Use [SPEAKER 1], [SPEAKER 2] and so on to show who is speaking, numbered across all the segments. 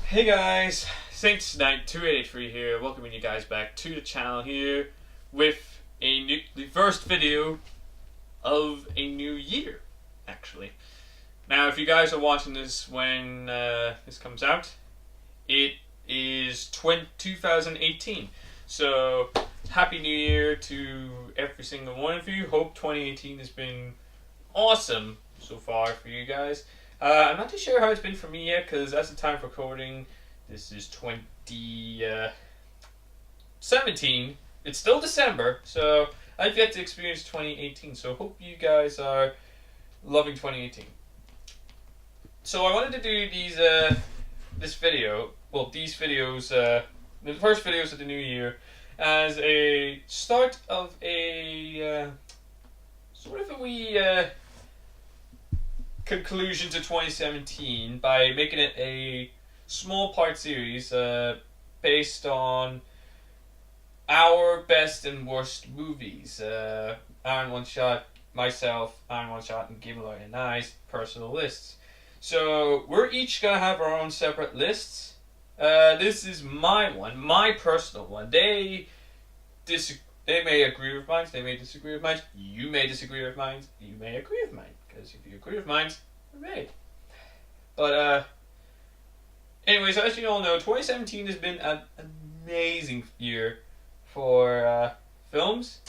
[SPEAKER 1] Hey guys, SaintsKnight's 283 here, welcoming you guys back to the channel here with the first video of a new year, actually. Now, if you guys are watching this when this comes out, it is 2018. So, Happy New Year to every single one of you. Hope 2018 has been awesome so far for you guys. I'm not too sure how it's been for me yet, because as the time of recording, this is 2017. It's still December, so I've yet to experience 2018. So hope you guys are loving 2018. So I wanted to do these these videos, the first videos of the new year, as a start of a sort of a wee conclusion to 2017 by making it a small part series based on our best and worst movies. Aaron One Shot, myself, Aaron One Shot, and Gimlo and I's personal lists. So we're each gonna have our own separate lists. This is my one, my personal one. They may agree with mine, they may disagree with mine, you may disagree with mine, you may agree with mine. Because if you agree with mine, hooray. But, anyways, as you all know, 2017 has been an amazing year for films.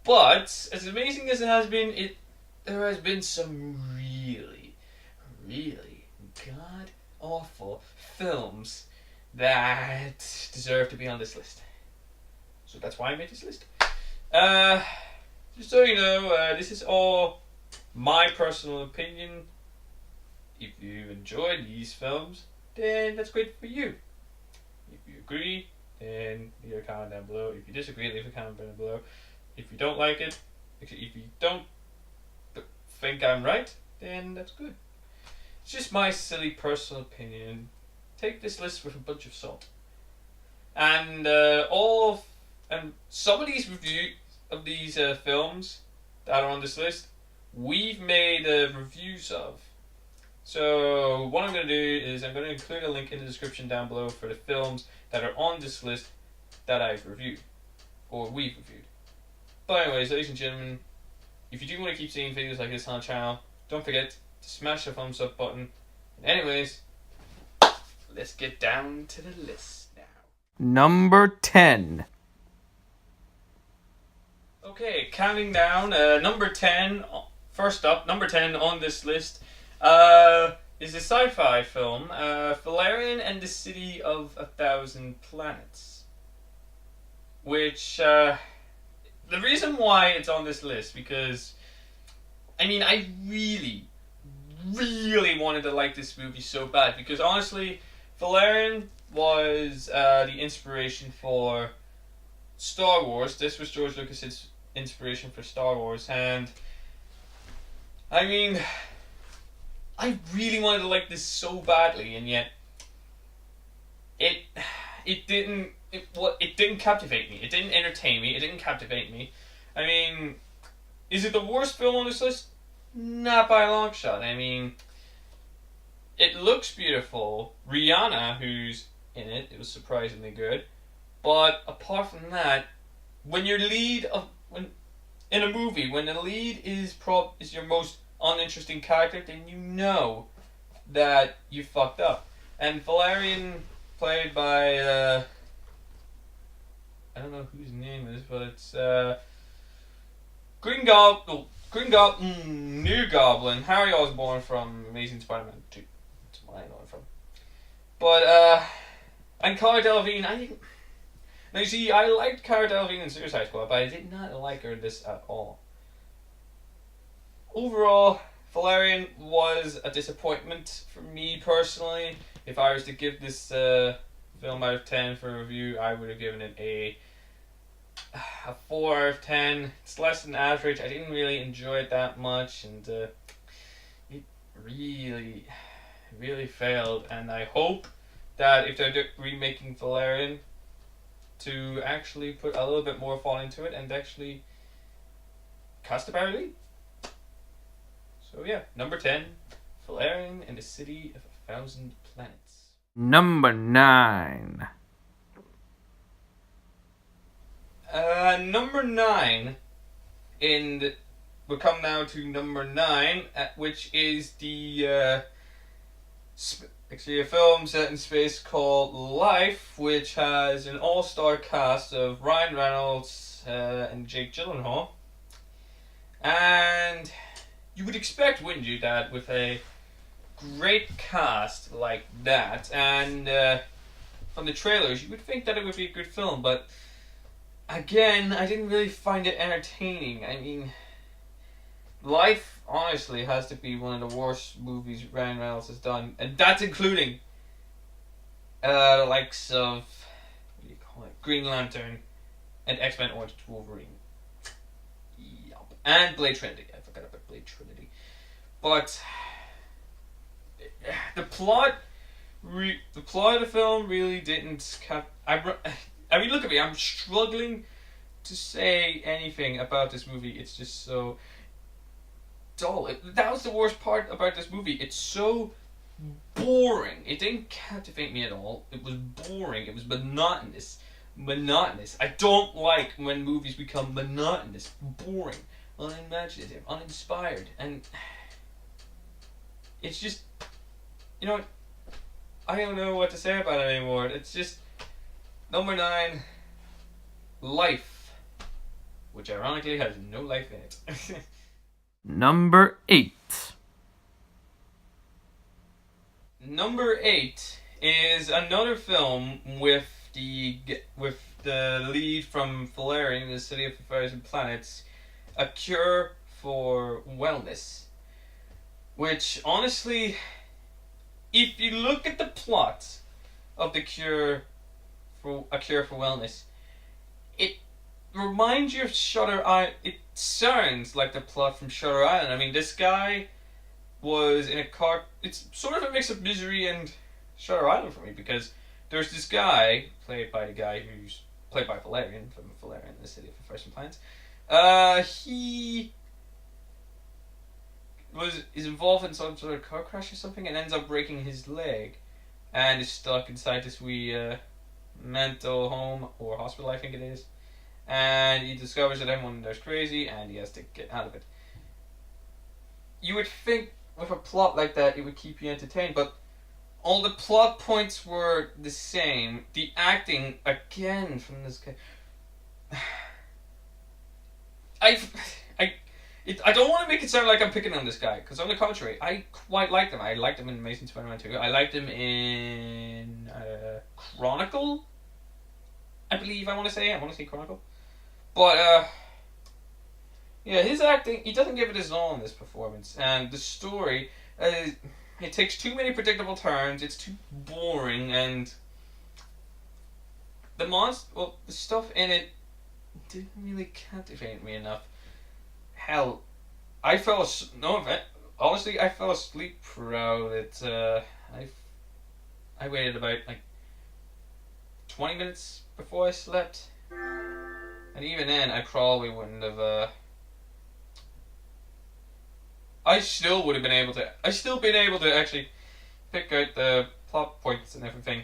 [SPEAKER 1] But, as amazing as it has been, there has been some really, really god-awful films that deserve to be on this list. So that's why I made this list. Just so you know, this is all my personal opinion. If you enjoy these films, then that's great for you. If you agree, then leave a comment down below. If you disagree, leave a comment down below. If you don't like it, if you don't think I'm right, then that's good. It's just my silly personal opinion. Take this list with a bunch of salt. And some of these reviews of these films that are on this list, we've made reviews of. So what I'm going to do is I'm going to include a link in the description down below for the films that are on this list that I've reviewed, or we've reviewed. But anyways, ladies and gentlemen, if you do want to keep seeing videos like this on the channel, don't forget to smash the thumbs up button. And anyways, let's get down to the list now. Number 10. Okay, counting down, number 10, first up, number 10 on this list, is a sci-fi film, Valerian and the City of 1,000 Planets. Which, the reason why it's on this list, because, I mean, I really, really wanted to like this movie so bad, because honestly, Valerian was the inspiration for Star Wars. This was George Lucas's inspiration for Star Wars, and I mean, I really wanted to like this so badly, and yet it didn't captivate me. It didn't entertain me. It didn't captivate me. I mean, is it the worst film on this list? Not by a long shot. I mean, it looks beautiful. Rihanna, who's in it, was surprisingly good. But apart from that, when your lead in a movie, when the lead is your most uninteresting character, then you know that you fucked up. And Valerian, played by I don't know whose name it is, but it's New Goblin, Harry Osborn from Amazing Spider-Man 2. That's what I know him from. But and Cara Delevingne, now you see, I liked Cara Delevingne in Suicide Squad, but I did not like her in this at all. Overall, Valerian was a disappointment for me personally. If I was to give this film out of 10 for review, I would have given it a 4 out of 10. It's less than average. I didn't really enjoy it that much, and it really, really failed. And I hope that if they're remaking Valerian, to actually put a little bit more thought into it and actually cast a better lead. So yeah, number 10, Valerian and the City of 1,000 Planets.
[SPEAKER 2] Number 9.
[SPEAKER 1] Number 9 we'll come now to number 9, which is the actually a film set in space called Life, which has an all-star cast of Ryan Reynolds and Jake Gyllenhaal. And you would expect, wouldn't you, that with a great cast like that, and from the trailers, you would think that it would be a good film, but again, I didn't really find it entertaining. I mean, Life, honestly, has to be one of the worst movies Ryan Reynolds has done, and that's including the likes of, what do you call it, Green Lantern and X-Men Origins Wolverine. Yup. And Blade Trinity. I forgot about Blade Trinity. But the plot of the film really didn't I mean, look at me, I'm struggling to say anything about this movie. It's just so dull. That was the worst part about this movie. It's so boring. It didn't captivate me at all. It was boring. It was monotonous. I don't like when movies become monotonous, boring, unimaginative, uninspired, and it's just, you know what, I don't know what to say about it anymore. It's just number 9, Life, which ironically has no life in it.
[SPEAKER 2] Number 8.
[SPEAKER 1] Number 8 is another film with the lead from Valerian, the City of 1,000 Planets, A Cure for Wellness. Which, honestly, if you look at the plot of A Cure for Wellness, it reminds you of Shutter Island. It sounds like the plot from Shutter Island. I mean, this guy was in a car. It's sort of a mix of Misery and Shutter Island for me, because there's this guy, played by the guy who's played by Valerian, from Valerian, the City of 1,000 Planets. He is involved in some sort of car crash or something and ends up breaking his leg and is stuck inside this wee mental home or hospital, I think it is. And he discovers that everyone there's crazy and he has to get out of it. You would think with a plot like that it would keep you entertained, but all the plot points were the same. The acting, again, from this guy. I don't want to make it sound like I'm picking on this guy, because on the contrary, I quite liked him. I liked him in Amazing Spider-Man 2. I liked him in Chronicle, I believe I want to say Chronicle. But, yeah, his acting, he doesn't give it his all in this performance. And the story, it takes too many predictable turns, it's too boring, and the stuff in it didn't really captivate me enough. Hell, honestly, I fell asleep throughout it. I waited about, 20 minutes before I slept. And even then, I probably wouldn't have, I still been able to actually pick out the plot points and everything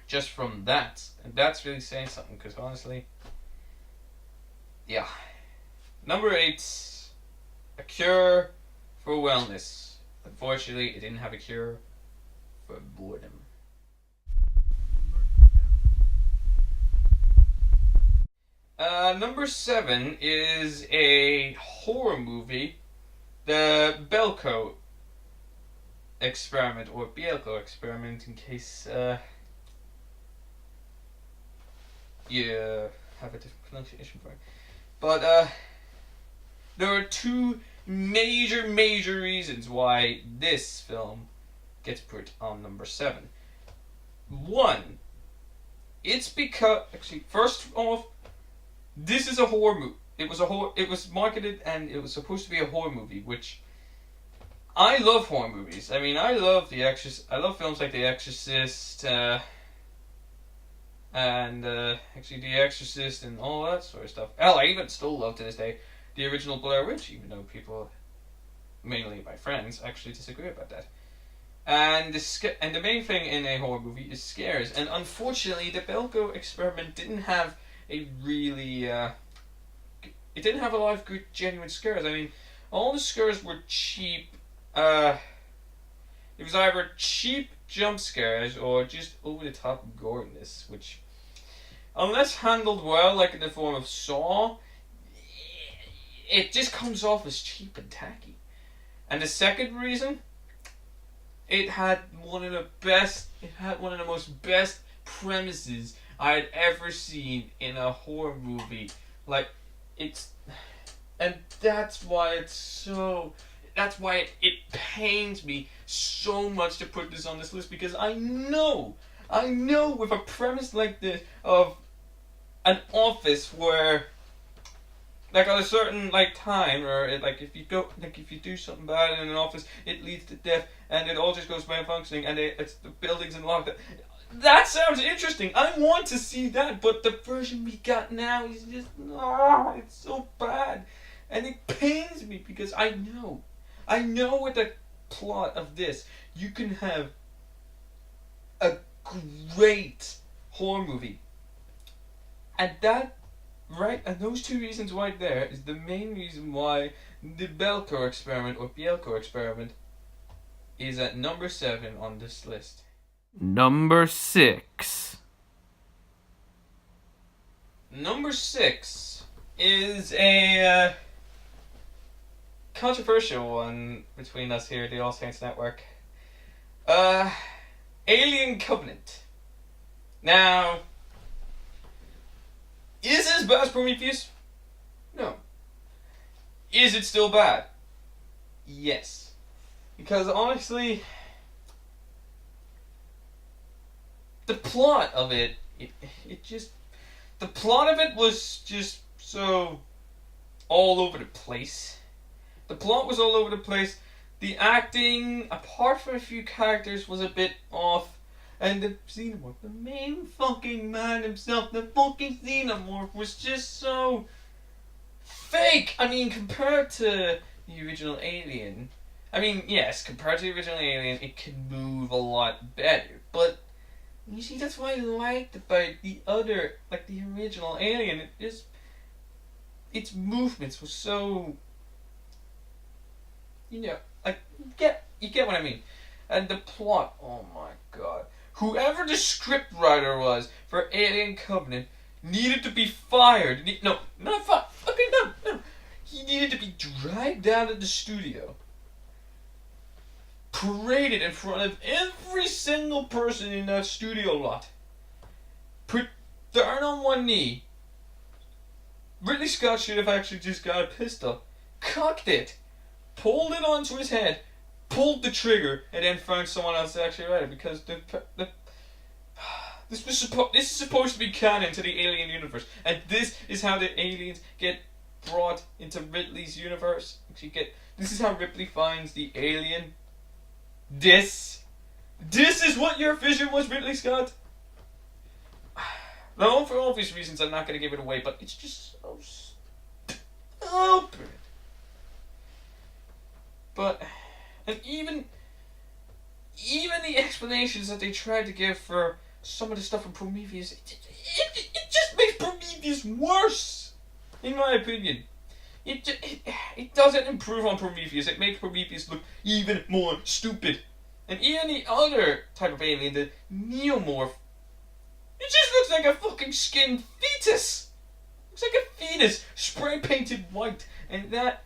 [SPEAKER 1] just from that. And that's really saying something, because honestly, yeah. Number 8, A Cure for Wellness. Unfortunately, it didn't have a cure for boredom. Number 7 is a horror movie, the Belko Experiment, or Bielko Experiment, in case you have a different pronunciation for it. But there are two major reasons why this film gets put on number 7. One, it's because, actually, first off, this is a horror movie. It was marketed and it was supposed to be a horror movie, which I love horror movies. I mean, I love The Exorcist. I love films like The Exorcist, and actually The Exorcist and all that sort of stuff. Hell, I even still love to this day the original Blair Witch, even though people, mainly my friends, actually disagree about that. And the main thing in a horror movie is scares. And unfortunately, the Belko experiment didn't have a really it didn't have a lot of good genuine scares. I mean, all the scares were cheap. It was either cheap jump scares or just over the top goriness, which, unless handled well, like in the form of Saw, it just comes off as cheap and tacky. And the second reason, it had one of the most best premises I had ever seen in a horror movie. Like, that's why it pains me so much to put this on this list, because I know with a premise like this of an office where, like, at a certain time, or if you do something bad in an office, it leads to death, and it all just goes malfunctioning, and it's the building's unlocked. That sounds interesting. I want to see that, but the version we got now is just it's so bad, and it pains me because I know with the plot of this you can have a great horror movie, and that. Right, and those two reasons right there is the main reason why the Belko experiment, or Bielko experiment, is at number 7 on this list.
[SPEAKER 2] Number 6.
[SPEAKER 1] Number 6 is a controversial one between us here at the All Saints Network. Alien Covenant. Now, is it as bad as Prometheus? No. Is it still bad? Yes. Because honestly, the plot of it was just so all over the place. The plot was all over the place. The acting, apart from a few characters, was a bit off. And the xenomorph, the main fucking man himself, the fucking xenomorph, was just so fake. I mean, compared to the original Alien, compared to the original Alien, it can move a lot better. But you see, that's what I liked about the original Alien. Its movements were so, you get what I mean. And the plot, oh my god. Whoever the scriptwriter was for Alien Covenant needed to be fired. No. He needed to be dragged out of the studio, paraded in front of every single person in that studio lot, put down on one knee. Ridley Scott should have actually just got a pistol, cocked it, pulled it onto his head, pulled the trigger, and then found someone else to actually write it, because this is supposed to be canon to the Alien universe, and this is how the aliens get brought into Ripley's universe. This is how Ripley finds the alien. This is what your vision was, Ridley Scott. Now, for obvious reasons, I'm not going to give it away, but it's just so stupid. But. And even the explanations that they tried to give for some of the stuff in Prometheus, it just makes Prometheus worse, in my opinion. It doesn't improve on Prometheus. It makes Prometheus look even more stupid. And even the other type of alien, the neomorph, it just looks like a fucking skinned fetus. It looks like a fetus spray painted white, and that.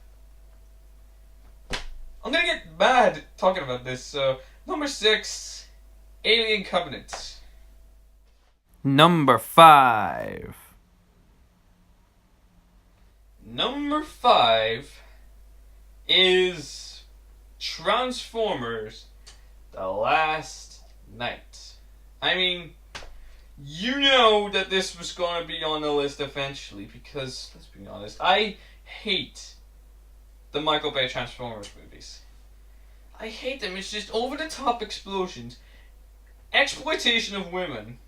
[SPEAKER 1] I'm gonna get mad talking about this, so number 6, Alien Covenant.
[SPEAKER 2] Number 5.
[SPEAKER 1] Number 5 is Transformers: The Last Knight. I mean, you know that this was going to be on the list eventually, because, let's be honest, I hate the Michael Bay Transformers movies. I hate them. It's just over-the-top explosions, exploitation of women,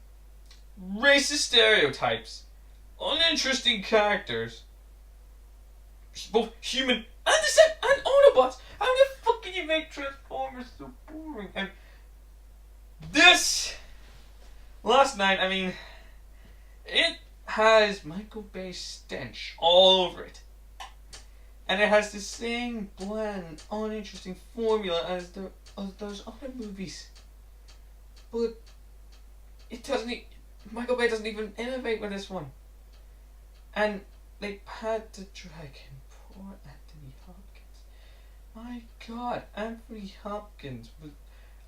[SPEAKER 1] racist stereotypes, uninteresting characters, both human and Autobots. How the fuck can you make Transformers so boring? And this last night, I mean, it has Michael Bay's stench all over it. And it has the same bland, uninteresting formula as those other movies. But it doesn't. Michael Bay doesn't even innovate with this one. And they had to drag in poor Anthony Hopkins. My God, Anthony Hopkins was.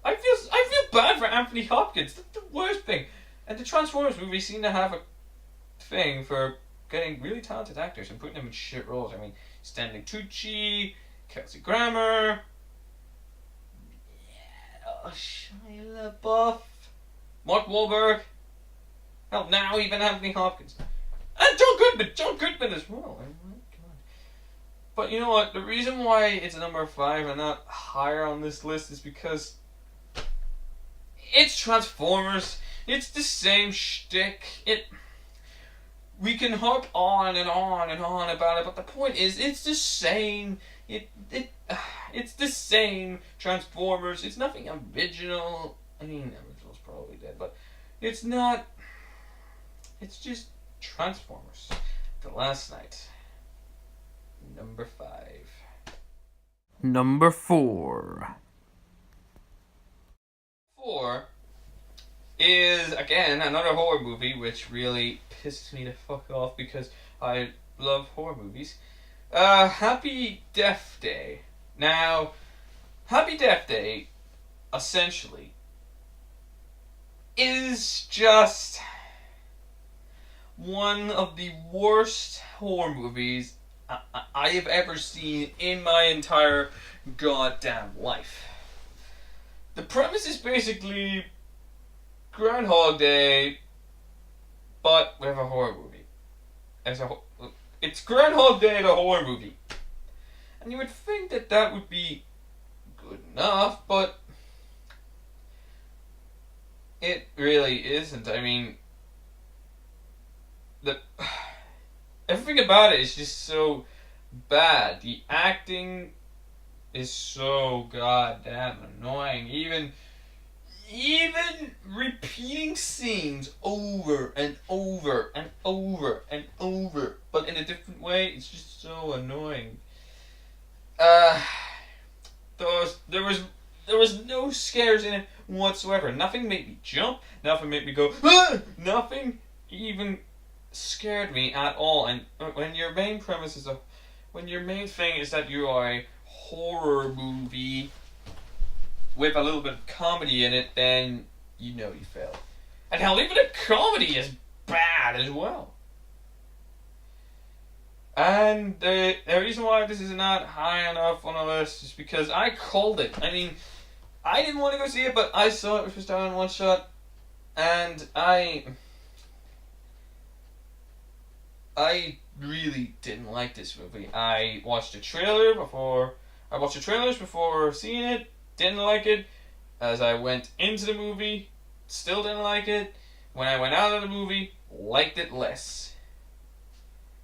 [SPEAKER 1] I feel bad for Anthony Hopkins. That's the worst thing. And the Transformers movies seem to have a thing for getting really talented actors and putting them in shit roles. I mean, Stanley Tucci, Kelsey Grammer, Shia LaBeouf, Mark Wahlberg. Hell, now even Anthony Hopkins. And John Goodman as well. Oh my God. But you know what? The reason why it's number 5 and not higher on this list is because it's Transformers. It's the same shtick. We can harp on and on and on about it, but the point is, it's the same. It's the same Transformers. It's nothing original. I mean, original's probably dead, but it's not. It's just Transformers. The Last Night. Number 5.
[SPEAKER 2] Number 4.
[SPEAKER 1] 4 is, again, another horror movie, which really pisses me the fuck off because I love horror movies. Happy Death Day. Now, Happy Death Day, essentially, is just one of the worst horror movies I have ever seen in my entire goddamn life. The premise is basically Groundhog Day, but with a horror movie. It's Groundhog Day, the horror movie. And you would think that that would be good enough, but it really isn't. I mean, everything about it is just so bad. The acting is so goddamn annoying. Even repeating scenes over and over and over and over, but in a different way, it's just so annoying. There was no scares in it whatsoever. Nothing made me jump. Nothing made me go, ah! Nothing even scared me at all. And when your main premise is when your main thing is that you are a horror movie with a little bit of comedy in it, then you know you failed. And hell, even the comedy is bad as well. And the reason why this is not high enough on the list is because I called it. I mean, I didn't want to go see it, but I saw it first time in one shot, and I really didn't like this movie. I watched the trailers before seeing it. Didn't like it. As I went into the movie, still didn't like it. When I went out of the movie, liked it less.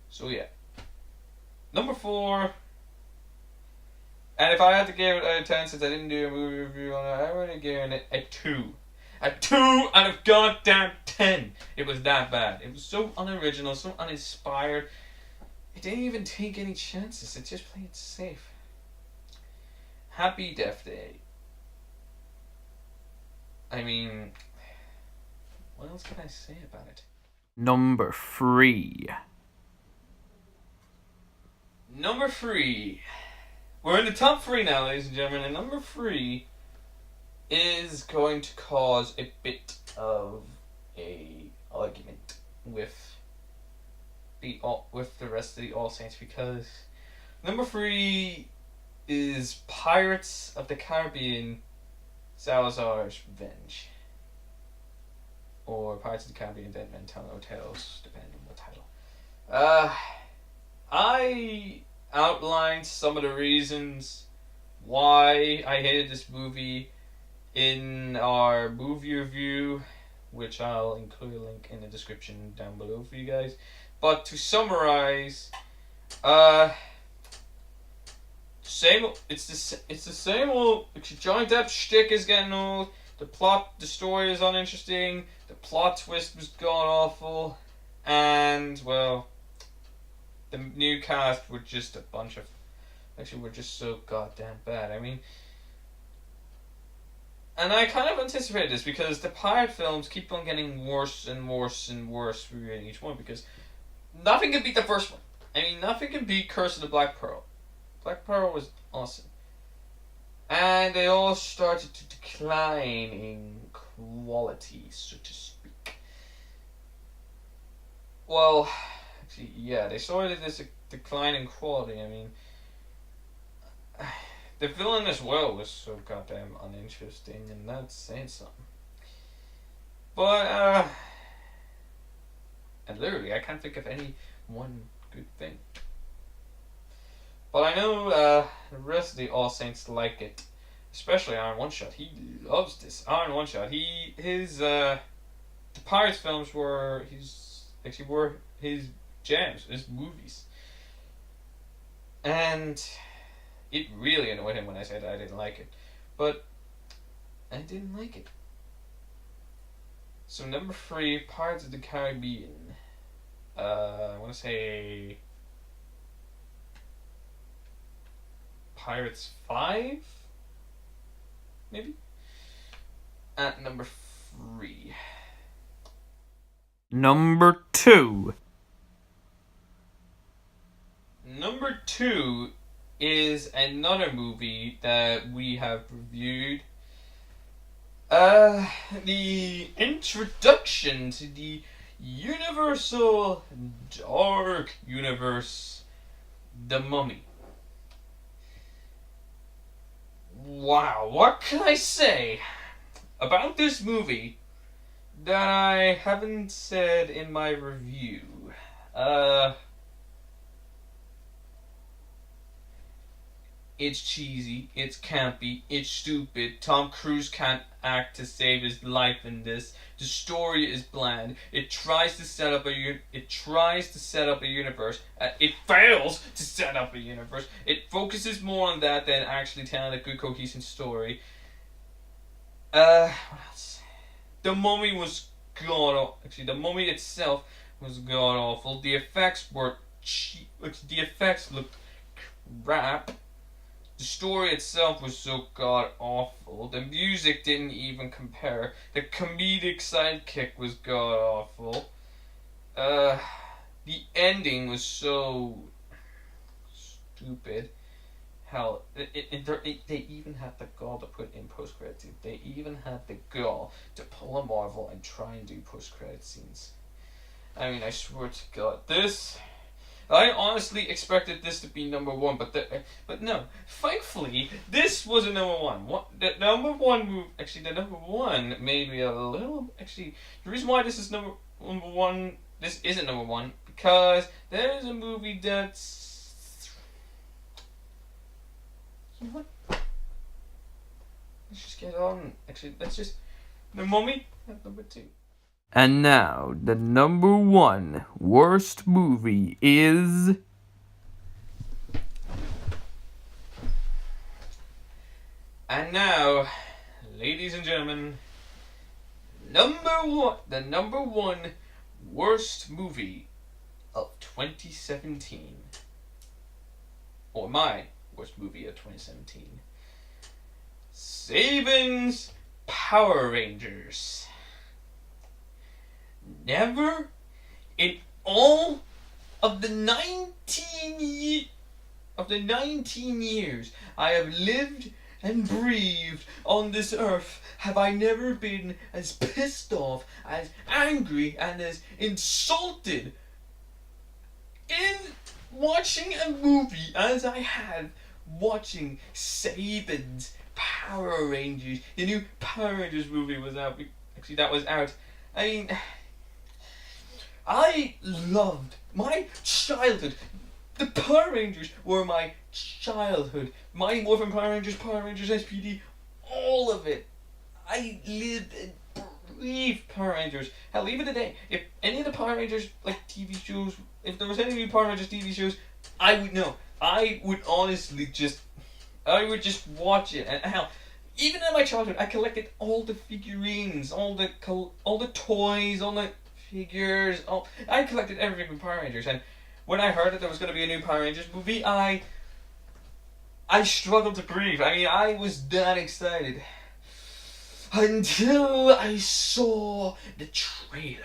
[SPEAKER 1] So yeah. Number 4. And if I had to give it out of 10, since I didn't do a movie review on it, I would have given it a 2. A 2 out of goddamn 10. It was that bad. It was so unoriginal, so uninspired. It didn't even take any chances. It just played it safe. Happy Death Day. I mean, what else can I say about it?
[SPEAKER 2] Number 3.
[SPEAKER 1] Number 3. We're in the top 3 now, ladies and gentlemen, and number 3 is going to cause a bit of a argument with the rest of the All Saints, because number 3 is Pirates of the Caribbean: Salazar's Revenge, or Pirates of the Caribbean: Dead Men Tell No Tales, depending on what title. I outlined some of the reasons why I hated this movie in our movie review, which I'll include a link in the description down below for you guys. But to summarize, it's the same old Johnny Depp shtick is getting old. the story is uninteresting. The plot twist was god awful, and well, the new cast were just a bunch of, actually, were just so goddamn bad. I mean, and I kind of anticipated this because the pirate films keep on getting worse and worse and worse with each one, because nothing can beat the first one. I mean, nothing can beat Curse of the Black Pearl. Black Pearl was awesome. And they all started to decline in quality, so to speak. Well, actually, yeah, they started this decline in quality. I mean, the villain as well was so goddamn uninteresting, and that's saying something. But, and literally, I can't think of any one good thing. But I know the rest of the All Saints like it, especially Iron One Shot. He loves this Iron One Shot. The Pirates films were his jams, his movies, and it really annoyed him when I said I didn't like it, but I didn't like it. So number 3, Pirates of the Caribbean. I want to say Pirates 5, maybe? At number 3.
[SPEAKER 2] Number 2.
[SPEAKER 1] Number 2 is another movie that we have reviewed. The introduction to the Universal Dark Universe, The Mummy. Wow, what can I say about this movie that I haven't said in my review? It's cheesy, it's campy, it's stupid. Tom Cruise can't act to save his life in this. The story is bland. It tries to set up a universe. It fails to set up a universe. It focuses more on that than actually telling a good cohesive story. What else? The Mummy was the Mummy itself was god awful. The effects were cheap. The effects looked crap. The story itself was so god awful. The music didn't even compare. The comedic sidekick was god awful. The ending was so stupid. Hell, they even had the gall to put in post-credit scenes. They even had the gall to pull a Marvel and try and do post-credit scenes. I mean, I swear to God, I honestly expected this to be number 1, but no. Thankfully, this was a number 1. The number 1 move, actually, the number 1 made me a little. Actually, the reason why this is number 1, this isn't number 1, because there is a movie that's. You know what? Let's just get on. Actually, The Mummy at number 2.
[SPEAKER 2] And now, the number 1 worst movie is...
[SPEAKER 1] And now, ladies and gentlemen, the number 1 worst movie of 2017. Or my worst movie of 2017. Saban's Power Rangers. Never in all of the 19 years I have lived and breathed on this earth have I never been as pissed off, as angry, and as insulted in watching a movie as I have watching Saban's Power Rangers. The new Power Rangers movie was out. Actually, that was out. I mean, I loved my childhood. The Power Rangers were my childhood. Mighty Morphin Power Rangers SPD, all of it. I lived and breathed Power Rangers. Hell, even today, if any of the Power Rangers TV shows, if there was any new Power Rangers TV shows, I would know. I would honestly just watch it. And hell, even in my childhood, I collected all the figurines, all the toys, all the figures. I collected everything from Power Rangers, and when I heard that there was going to be a new Power Rangers movie, I struggled to breathe. I mean, I was that excited until I saw the trailer.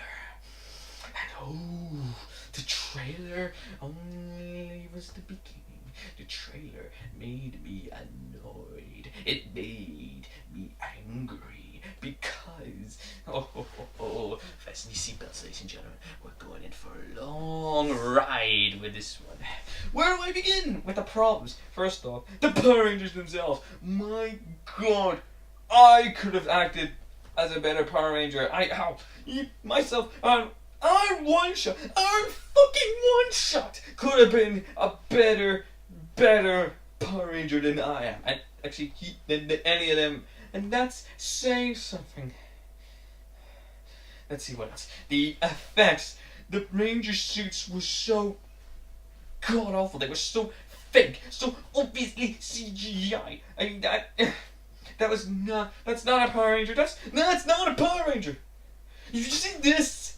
[SPEAKER 1] And the trailer only was the beginning. The trailer made me annoyed. It made me angry because fasten your seatbelts, ladies and gentlemen. We're going in for a long ride with this one. Where do I begin with the problems? First off, the Power Rangers themselves. My God, I could have acted as a better Power Ranger. Myself, our fucking one shot could have been a better Power Ranger than I am, and actually than any of them, and that's saying something. Let's see what else. The effects, the Ranger suits were so god awful. They were so fake, so obviously CGI. I mean that's not a Power Ranger. That's not a Power Ranger. If you see this.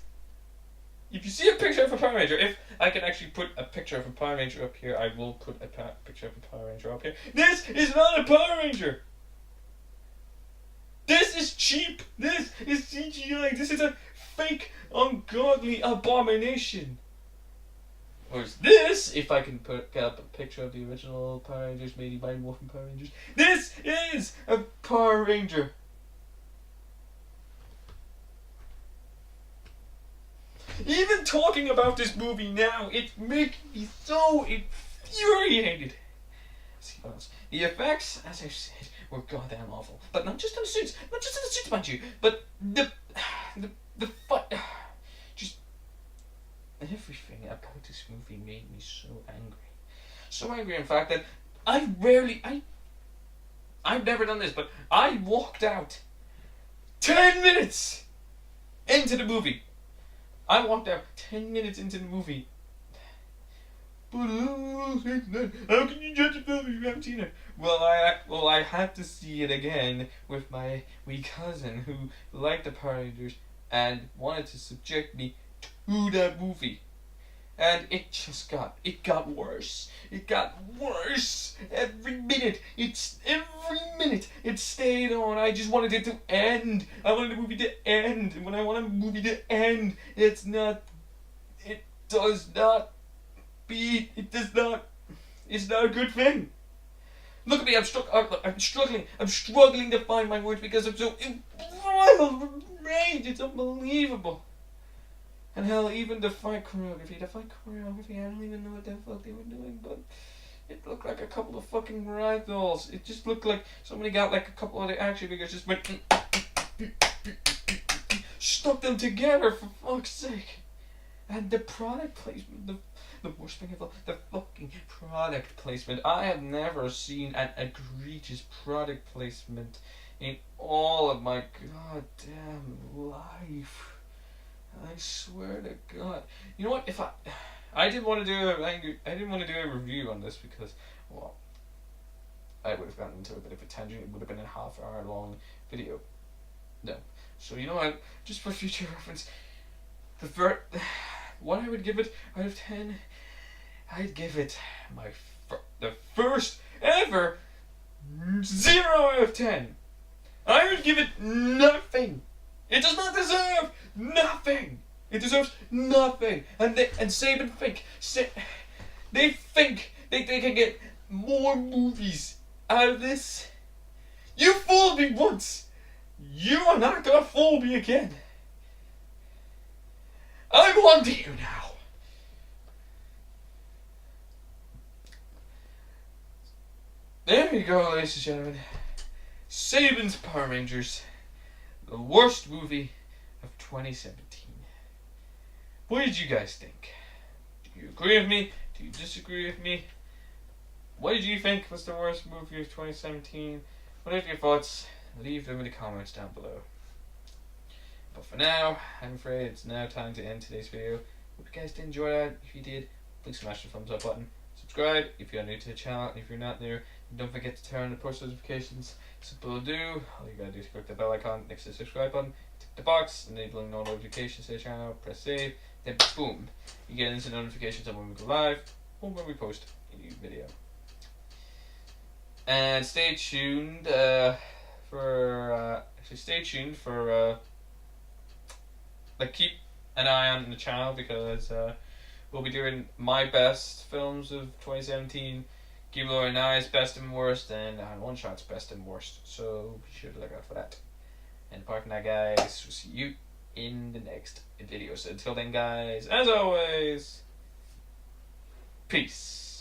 [SPEAKER 1] If you see a picture of a Power Ranger, if I can actually put a picture of a Power Ranger up here, I will put a picture of a Power Ranger up here. This is not a Power Ranger! This is cheap! This is CGI! This is a fake, ungodly abomination! Whereas this, if I can get up a picture of the original Power Rangers, maybe by Morphin Power Rangers, this is a Power Ranger! Even talking about this movie now, it's making me so infuriated. Let's see what else. The effects, as I said, were goddamn awful. But not just on the suits, mind you, but the fight. Just everything about this movie made me so angry. So angry, in fact, that I've never done this, but I walked out 10 minutes into the movie. I walked out 10 minutes into the movie. But how can you judge a film if you haven't seen it? Well, I had to see it again with my wee cousin who liked the Power Rangers and wanted to subject me to that movie. And it got worse. It got worse every minute. It stayed on. I just wanted it to end. I wanted the movie to end. And when I want a movie to end, it's not a good thing. Look at me, I'm struggling to find my words because I'm so enraged. It's unbelievable. And hell, even the fight choreography, I don't even know what the fuck they were doing, but it looked like a couple of fucking ragdolls. It just looked like somebody got like a couple of the action figures, just went stuck them together, for fuck's sake. And the product placement, the worst thing of all, the fucking product placement. I have never seen an egregious product placement in all of my goddamn life. I swear to God. You know what? If I didn't want to do a review on this because, well, I would have gotten into a bit of a tangent. It would have been a half-hour long video. No. So you know what? Just for future reference, what I would give it out of 10, I'd give it the first ever 0 out of 10. I would give it nothing. It does not deserve nothing. It deserves nothing. And Saban they think they can get more movies out of this. You fooled me once. You are not gonna fool me again. I'm on to you now. There you go, ladies and gentlemen. Saban's Power Rangers. The worst movie of 2017. What did you guys think? Do you agree with me? Do you disagree with me? What did you think was the worst movie of 2017? What are your thoughts? Leave them in the comments down below. But for now, I'm afraid it's now time to end today's video. Hope you guys did enjoy that. If you did, please smash the thumbs up button. Subscribe if you're new to the channel. If you're not new, Don't forget to turn on the push notifications. Simple to do. All you gotta do is click the bell icon next to the subscribe button, tick the box, enabling all notifications to the channel, press save, then boom, you get instant notifications of when we go live or when we post a new video. And stay tuned keep an eye on the channel, because we'll be doing my best films of 2017, Giblo and I's best and worst, and One Shot's best and worst. So be sure to look out for that. And apart from that, guys, we'll see you in the next video. So until then, guys, as always, peace.